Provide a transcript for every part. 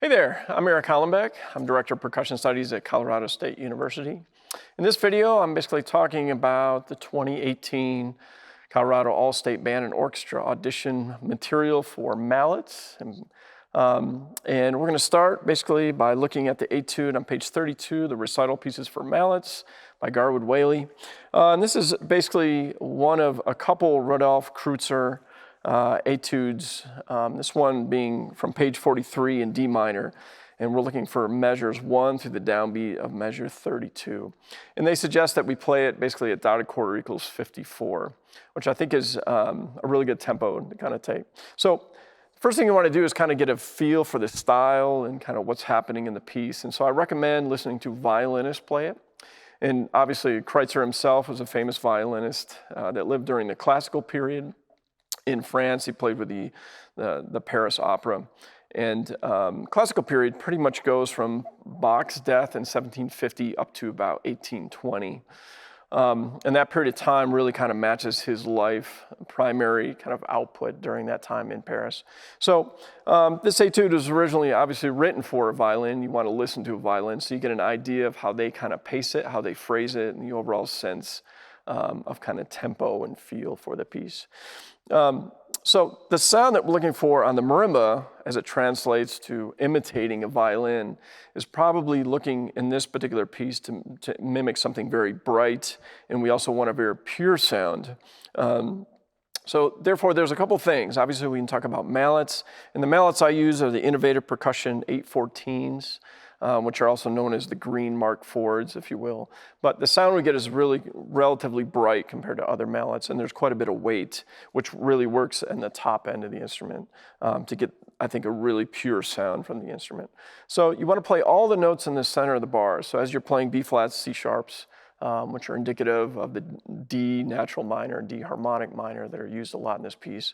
Hey there, I'm Eric Hollenbeck. I'm Director of Percussion Studies at Colorado State University. In this video, I'm basically talking about the 2018 Colorado All-State Band and Orchestra audition material for Mallets. And we're going to start basically by looking at the etude on page 32, the recital pieces for Mallets by Garwood Whaley. And this is basically one of a couple Rudolf Kreutzer etudes, this one being from page 43 in D minor, and we're looking for measures 1 through the downbeat of measure 32. And they suggest that we play it basically at dotted quarter equals 54, which I think is a really good tempo to kind of take. So first thing you want to do is kind of get a feel for the style and kind of what's happening in the piece. And so I recommend listening to violinists play it. And obviously Kreutzer himself was a famous violinist that lived during the classical period. In France, he played with the Paris Opera. And classical period pretty much goes from Bach's death in 1750 up to about 1820. And that period of time really kind of matches his life, primary kind of output during that time in Paris. So this etude was originally obviously written for a violin. You want to listen to a violin so you get an idea of how they kind of pace it, how they phrase it, and the overall sense of kind of tempo and feel for the piece. So the sound that we're looking for on the marimba, as it translates to imitating a violin, is probably looking in this particular piece to mimic something very bright, and we also want a very pure sound. So therefore, there's a couple things. Obviously, we can talk about mallets, and the mallets I use are the Innovative Percussion 814s. Which are also known as the green Mark IVs, if you will. But the sound we get is really relatively bright compared to other mallets, and there's quite a bit of weight, which really works in the top end of the instrument to get, I think, a really pure sound from the instrument. So you want to play all the notes in the center of the bar. So as you're playing B flats, C sharps, which are indicative of the D natural minor, D harmonic minor that are used a lot in this piece.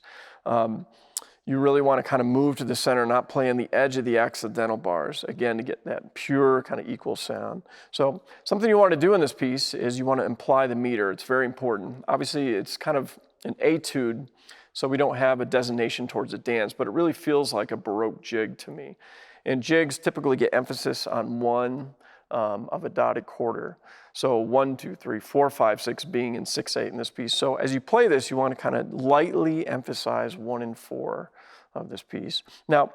You really want to kind of move to the center, not play on the edge of the accidental bars, again, to get that pure kind of equal sound. So something you want to do in this piece is you want to imply the meter. It's very important. Obviously, it's kind of an etude, so we don't have a designation towards a dance, but it really feels like a Baroque jig to me. And jigs typically get emphasis on one of a dotted quarter. So 1, 2, 3, 4, 5, 6 being in 6, 8 in this piece. So as you play this, you want to kind of lightly emphasize 1 and 4 of this piece. Now,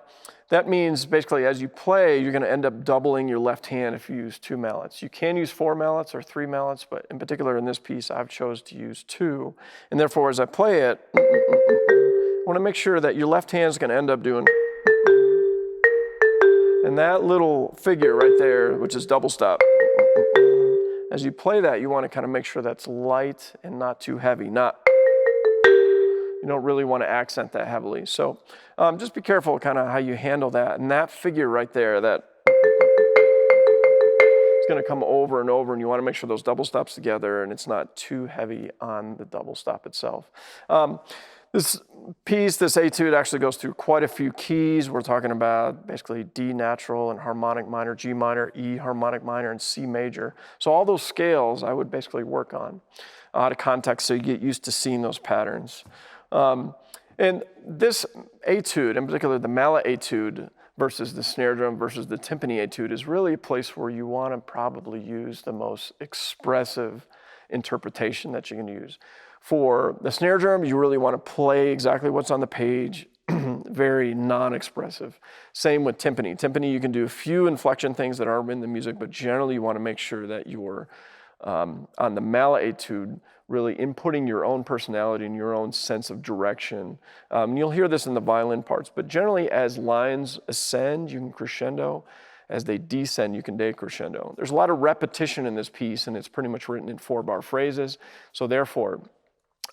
that means basically as you play, you're going to end up doubling your left hand if you use 2 mallets. You can use 4 mallets or 3 mallets, but in particular in this piece, I've chose to use 2. And therefore, as I play it, I want to make sure that your left hand is going to end up doing. And that little figure right there, which is double stop, as you play that, you want to kind of make sure that's light and not too heavy. You don't really want to accent that heavily. So just be careful kind of how you handle that. And that figure right there, that it's going to come over and over, and you want to make sure those double stops together and it's not too heavy on the double stop itself. This piece, this etude actually goes through quite a few keys. We're talking about basically D natural and harmonic minor, G minor, E harmonic minor, and C major. So all those scales I would basically work on out of context so you get used to seeing those patterns. And this etude, in particular the mallet etude versus the snare drum versus the timpani etude, is really a place where you want to probably use the most expressive interpretation that you can use. For the snare drum, you really want to play exactly what's on the page, very non-expressive. Same with timpani. Timpani, you can do a few inflection things that are in the music, but generally you want to make sure that you're, on the mallet etude, really inputting your own personality and your own sense of direction. You'll hear this in the violin parts, but generally as lines ascend, you can crescendo. As they descend, you can decrescendo. There's a lot of repetition in this piece, and it's pretty much written in 4-bar phrases. So therefore,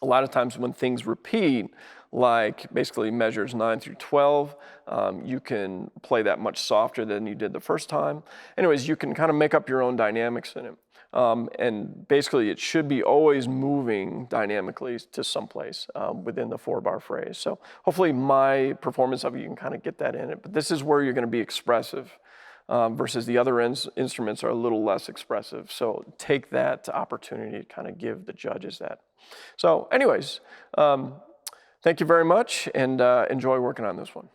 a lot of times when things repeat, like basically measures 9 through 12, you can play that much softer than you did the first time. Anyways, you can kind of make up your own dynamics in it. And basically, it should be always moving dynamically to someplace within the 4-bar phrase. So hopefully my performance of it, you can kind of get that in it. But this is where you're going to be expressive. Versus the other instruments are a little less expressive. So take that opportunity to kind of give the judges that. So anyways, thank you very much, and enjoy working on this one.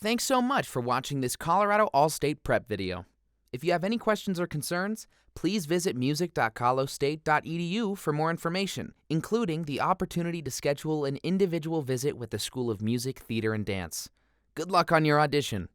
Thanks so much for watching this Colorado All-State Prep video. If you have any questions or concerns, please visit music.colostate.edu for more information, including the opportunity to schedule an individual visit with the School of Music, Theater, and Dance. Good luck on your audition.